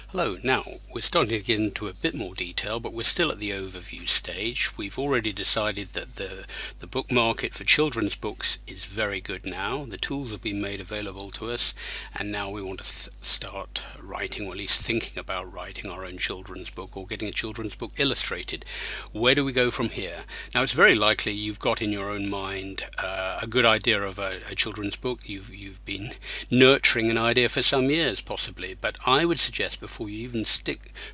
Hello. Now, we're starting to get into a bit more detail, but we're still at the overview stage. We've already decided that the book market for children's books is very good now. The tools have been made available to us, and now we want to start writing, or at least thinking about writing our own children's book or getting a children's book illustrated. Where do we go from here? Now, it's very likely you've got in your own mind a good idea of a children's book. You've been nurturing an idea for some years, possibly, but I would suggest before you even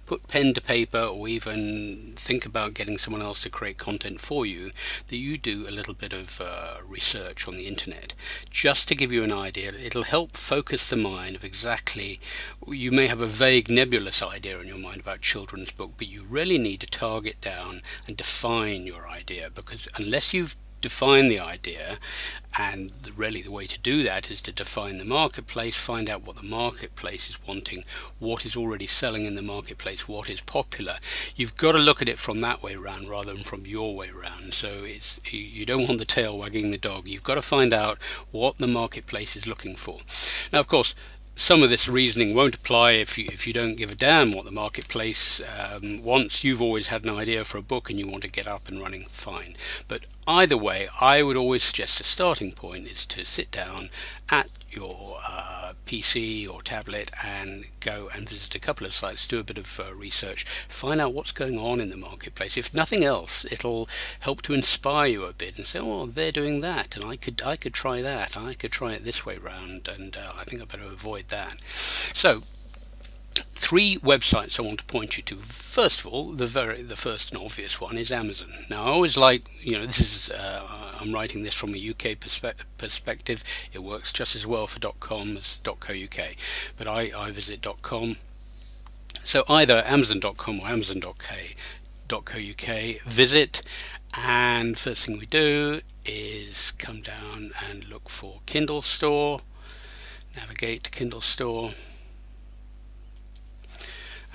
put pen to paper or even think about getting someone else to create content for you, that you do a little bit of research on the internet, just to give you an idea. It'll help focus the mind of exactly, you may have a vague nebulous idea in your mind about children's book, but you really need to target down and define your idea, because unless you've define the idea, and really the way to do that is to define the marketplace, find out what the marketplace is wanting, what is already selling in the marketplace, what is popular. You've got to look at it from that way round rather than from your way round. So you don't want the tail wagging the dog. You've got to find out what the marketplace is looking for. Now, of course, some of this reasoning won't apply if you don't give a damn what the marketplace wants. You've always had an idea for a book and you want to get up and running, fine. But either way, I would always suggest a starting point is to sit down at your PC or tablet and go and visit a couple of sites, do a bit of research, find out what's going on in the marketplace. If nothing else, it'll help to inspire you a bit and say, oh, they're doing that, and I could try that, I could try it this way round, and I think I better avoid that. So, three websites I want to point you to. First of all, the first and obvious one is Amazon. Now, I always like, this is I'm writing this from a UK perspective. It works just as well for .com as .co.uk, but I visit .com. So either Amazon.com or Amazon.co.uk. Visit, and first thing we do is come down and look for Kindle Store. Navigate to Kindle Store.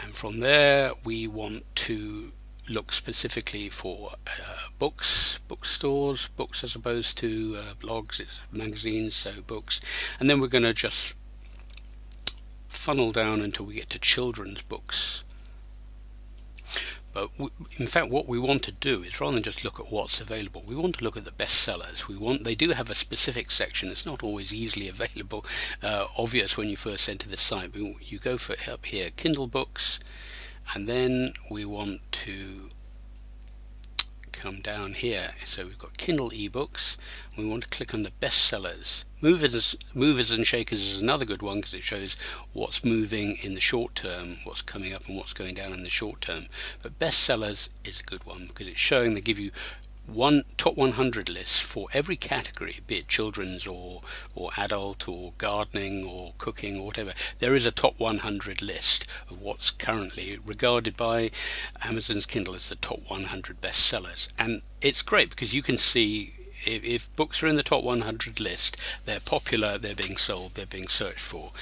And from there we want to look specifically for bookstores, books as opposed to blogs, it's magazines, so books. And then we're going to just funnel down until we get to children's books. But in fact, what we want to do is, rather than just look at what's available, we want to look at the bestsellers. They do have a specific section. It's not always easily available, obvious when you first enter the site. But you go for up here, Kindle books, and then we want to come down here. So we've got Kindle ebooks. We want to click on the bestsellers. Movers and Shakers is another good one because it shows what's moving in the short term, what's coming up and what's going down in the short term. But bestsellers is a good one because it's showing, they give you top 100 lists for every category, be it children's or adult or gardening or cooking or whatever. There is a top 100 list of what's currently regarded by Amazon's Kindle as the top 100 bestsellers, and it's great because you can see if books are in the top 100 list, they're popular, they're being sold, they're being searched for,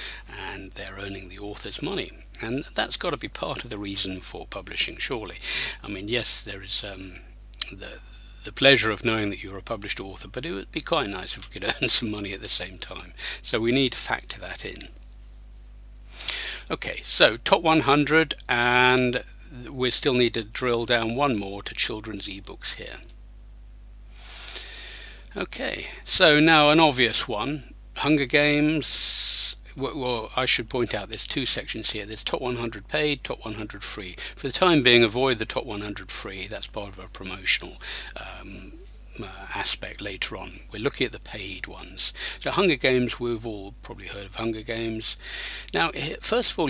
and they're earning the author's money. And that's got to be part of the reason for publishing, surely. I mean, yes, there is the pleasure of knowing that you're a published author, but it would be quite nice if we could earn some money at the same time. So we need to factor that in. Okay, so top 100, and we still need to drill down one more to children's ebooks here. Okay, so now an obvious one, Hunger Games. Well, I should point out there's two sections here. There's top 100 paid, top 100 free. For the time being, avoid the top 100 free. That's part of a promotional aspect later on. We're looking at the paid ones. So Hunger Games, we've all probably heard of Hunger Games. Now, first of all,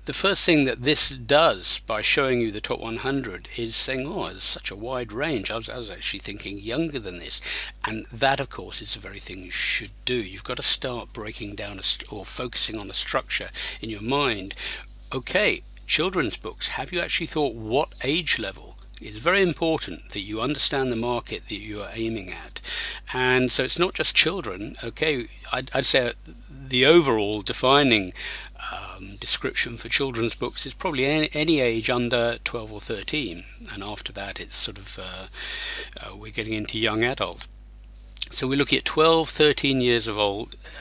the first thing that this does by showing you the top 100 is saying, oh, there's such a wide range. I was actually thinking younger than this. And that, of course, is the very thing you should do. You've got to start breaking down or focusing on a structure in your mind. Okay, children's books. Have you actually thought what age level? It's very important that you understand the market that you are aiming at. And so it's not just children. Okay, I'd say the overall defining description for children's books is probably any age under 12 or 13, and after that it's sort of we're getting into young adult. So we're looking at 12, 13 years of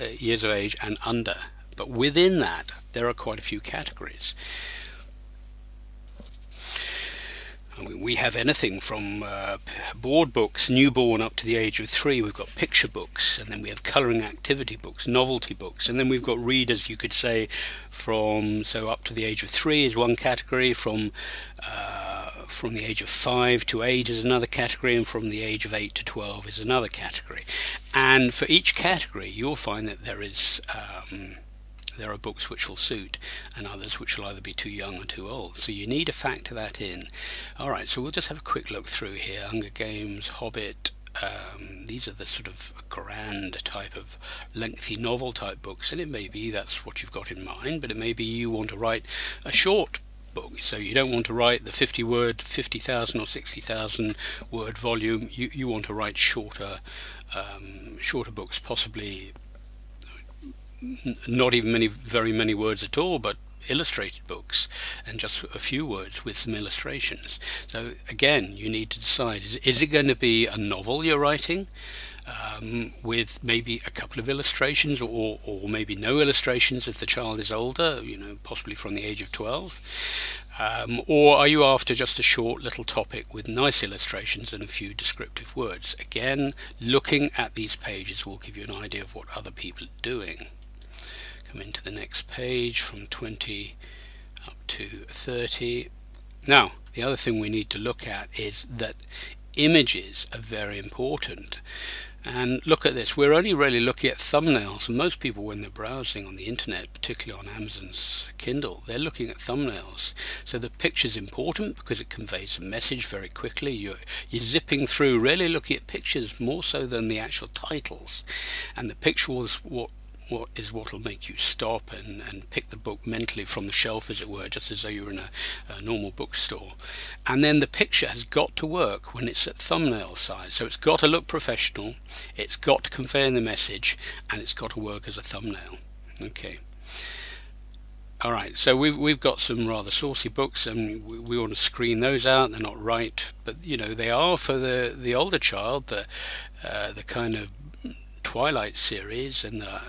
age and under. But within that, there are quite a few categories. I mean, we have anything from board books, newborn up to the age of 3. We've got picture books, and then we have colouring activity books, novelty books, and then we've got readers, you could say, so up to the age of 3 is one category, from the age of 5 to 8 is another category, and from the age of 8 to 12 is another category. And for each category, you'll find that there are books which will suit, and others which will either be too young or too old. So you need to factor that in. Alright, so we'll just have a quick look through here. Hunger Games, Hobbit, these are the sort of grand type of lengthy novel type books, and it may be that's what you've got in mind, but it may be you want to write a short book, so you don't want to write the 50,000 or 60,000 word volume. You want to write shorter books, possibly not even very many words at all, but illustrated books, and just a few words with some illustrations. So again, you need to decide, is it going to be a novel you're writing with maybe a couple of illustrations, or maybe no illustrations if the child is older, possibly from the age of 12, or are you after just a short little topic with nice illustrations and a few descriptive words? Again, looking at these pages will give you an idea of what other people are doing. Come into the next page from 20 up to 30. Now, the other thing we need to look at is that images are very important. And look at this, we're only really looking at thumbnails, and most people, when they're browsing on the internet, particularly on Amazon's Kindle, they're looking at thumbnails. So the picture's important because it conveys a message very quickly. You're zipping through, really looking at pictures more so than the actual titles, and the picture was what will make you stop and pick the book mentally from the shelf, as it were, just as though you were in a normal bookstore. And then the picture has got to work when it's at thumbnail size, so it's got to look professional, it's got to convey the message, and it's got to work as a thumbnail. Okay. Alright, so we've got some rather saucy books, and we want to screen those out. They're not right, but they are for the older child, the kind of Twilight series and the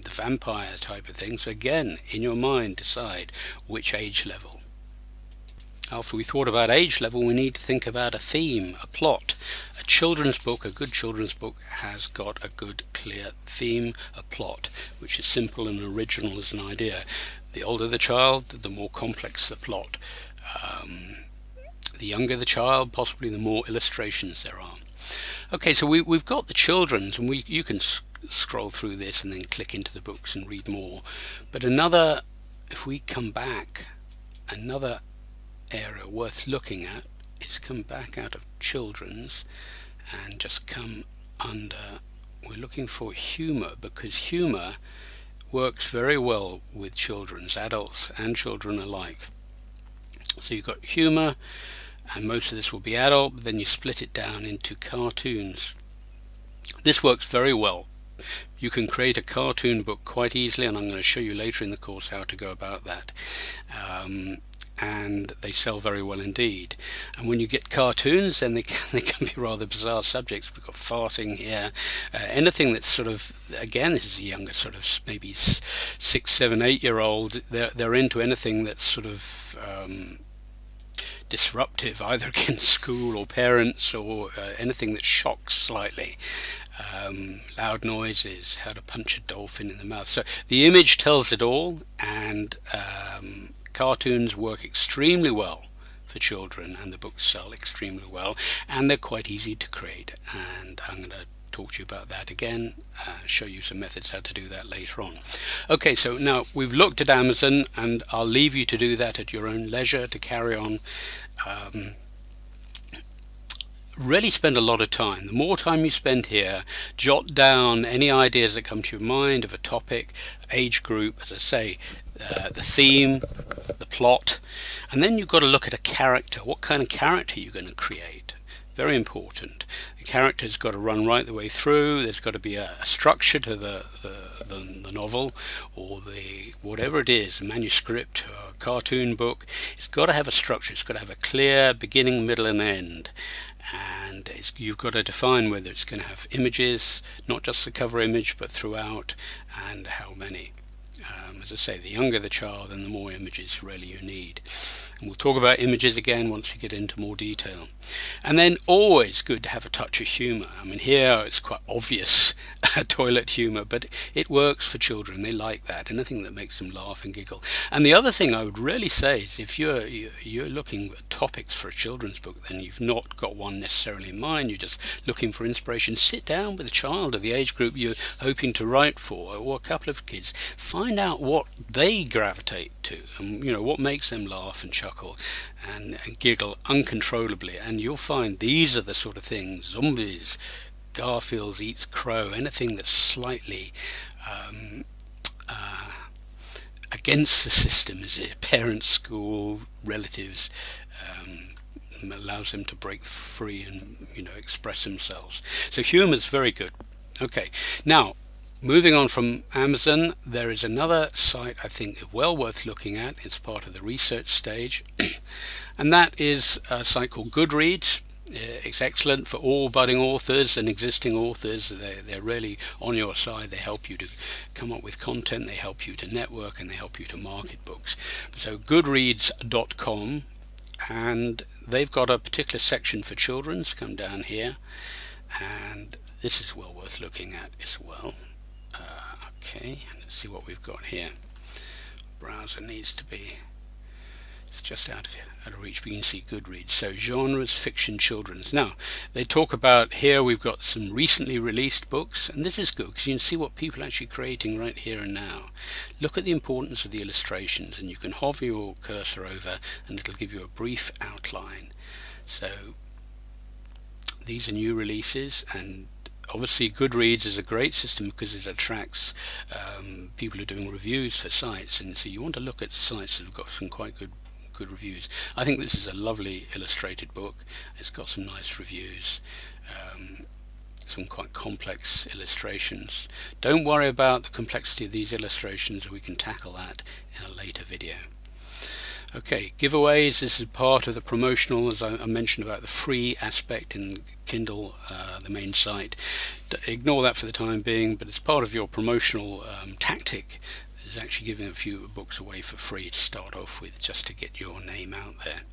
vampire type of thing. So again, in your mind, decide which age level. After we thought about age level, we need to think about a theme, a plot. A children's book, a good children's book, has got a good clear theme, a plot, which is simple and original as an idea. The older the child, the more complex the plot. The younger the child, possibly the more illustrations there are. Okay, so we've got the children's, and you can scroll through this and then click into the books and read more. But if we come back, another area worth looking at is come back out of children's and just come under, we're looking for humour, because humour works very well with children's, adults and children alike. So you've got humour, and most of this will be adult, but then you split it down into cartoons. This works very well. You can create a cartoon book quite easily, and I'm going to show you later in the course how to go about that. And they sell very well indeed. And when you get cartoons, then they can be rather bizarre subjects. We've got farting here, anything that's sort of, again, this is a younger sort of maybe 6, 7, 8-year-old. They're into anything that's sort of disruptive, either against school or parents, or anything that shocks slightly. Loud noises, how to punch a dolphin in the mouth. So the image tells it all, and cartoons work extremely well for children, and the books sell extremely well, and they're quite easy to create, and I'm going to talk to you about that again, show you some methods how to do that later on. Okay, so now we've looked at Amazon, and I'll leave you to do that at your own leisure, to carry on. Really spend a lot of time. The more time you spend here, jot down any ideas that come to your mind of a topic, age group, as I say, the theme, the plot, and then you've got to look at a character. What kind of character you're going to create? Very important. The character's got to run right the way through. There's got to be a structure to the novel, or whatever it is, a manuscript or a cartoon book. It's got to have a structure. It's got to have a clear beginning, middle and end. And you've got to define whether it's going to have images, not just the cover image, but throughout, and how many. As I say, the younger the child and the more images really you need. And we'll talk about images again once we get into more detail. And then always good to have a touch of humour. I mean, here it's quite obvious toilet humour, but it works for children. They like that, anything that makes them laugh and giggle. And the other thing I would really say is if you're looking at topics for a children's book, then you've not got one necessarily in mind, you're just looking for inspiration, sit down with a child of the age group you're hoping to write for, or a couple of kids. Find out what they gravitate to, and what makes them laugh and chuckle and giggle uncontrollably, and you'll find these are the sort of things: zombies, Garfield eats crow, anything that's slightly against the system, is it? Parents, school, relatives, allows them to break free and express themselves. So humour's very good. Okay, now moving on from Amazon, there is another site I think well worth looking at. It's part of the research stage, and that is a site called Goodreads. It's excellent for all budding authors and existing authors. They're really on your side. They help you to come up with content, they help you to network, and they help you to market books. So goodreads.com, and they've got a particular section for children. So come down here, and this is well worth looking at as well. Okay, let's see what we've got here. Browser needs to be, it's just out of reach, but you can see Goodreads. So genres, fiction, children's. Now they talk about, here we've got some recently released books, and this is good because you can see what people are actually creating right here and now. Look at the importance of the illustrations, and you can hover your cursor over and it'll give you a brief outline. So these are new releases, and obviously Goodreads is a great system because it attracts people who are doing reviews for sites, and so you want to look at sites that have got some quite good reviews. I think this is a lovely illustrated book. It's got some nice reviews, some quite complex illustrations. Don't worry about the complexity of these illustrations, we can tackle that in a later video. Okay, giveaways. This is part of the promotional, as I mentioned about the free aspect in Kindle, the main site. Ignore that for the time being, but it's part of your promotional tactic. Is actually giving a few books away for free to start off with, just to get your name out there.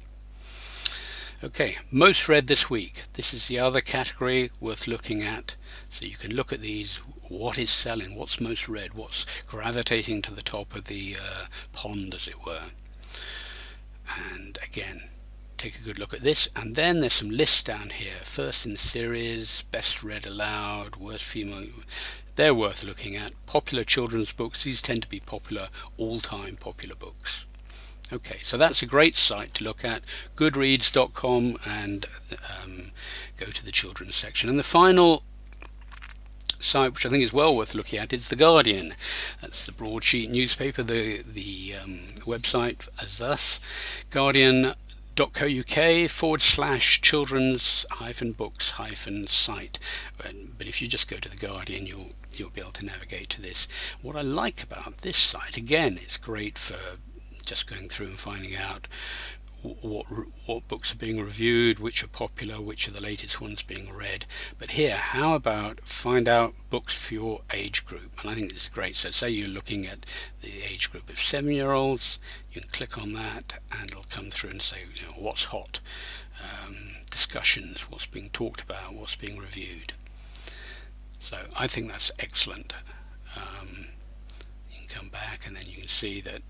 Okay, most read this week. This is the other category worth looking at. So you can look at these. What is selling? What's most read? What's gravitating to the top of the pond, as it were? And again, take a good look at this. And then there's some lists down here. First in the series, best read aloud, worst female. They're worth looking at. Popular children's books. These tend to be popular, all-time popular books. Okay, so that's a great site to look at, goodreads.com, and go to the children's section. And the final site, which I think is well worth looking at, is The Guardian. That's the broadsheet newspaper. The website as thus: guardian.co.uk/children's-books-site. But if you just go to The Guardian, you'll be able to navigate to this. What I like about this site, again, it's great for just going through and finding out what books are being reviewed, which are popular, which are the latest ones being read. But here, how about find out books for your age group? And I think this is great. So say you're looking at the age group of 7-year-olds, you can click on that and it'll come through and say, what's hot, discussions, what's being talked about, what's being reviewed. So I think that's excellent. You can come back and then you can see that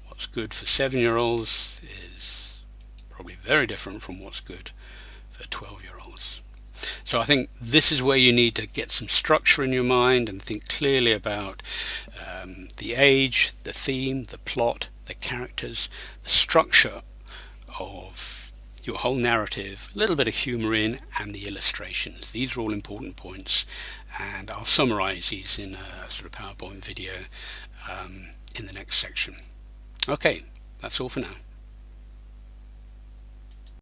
what's good for 7-year-olds is probably very different from what's good for 12-year-olds. So I think this is where you need to get some structure in your mind and think clearly about the age, the theme, the plot, the characters, the structure of your whole narrative, a little bit of humour in, and the illustrations. These are all important points, and I'll summarize these in a sort of PowerPoint video in the next section. Okay, that's all for now.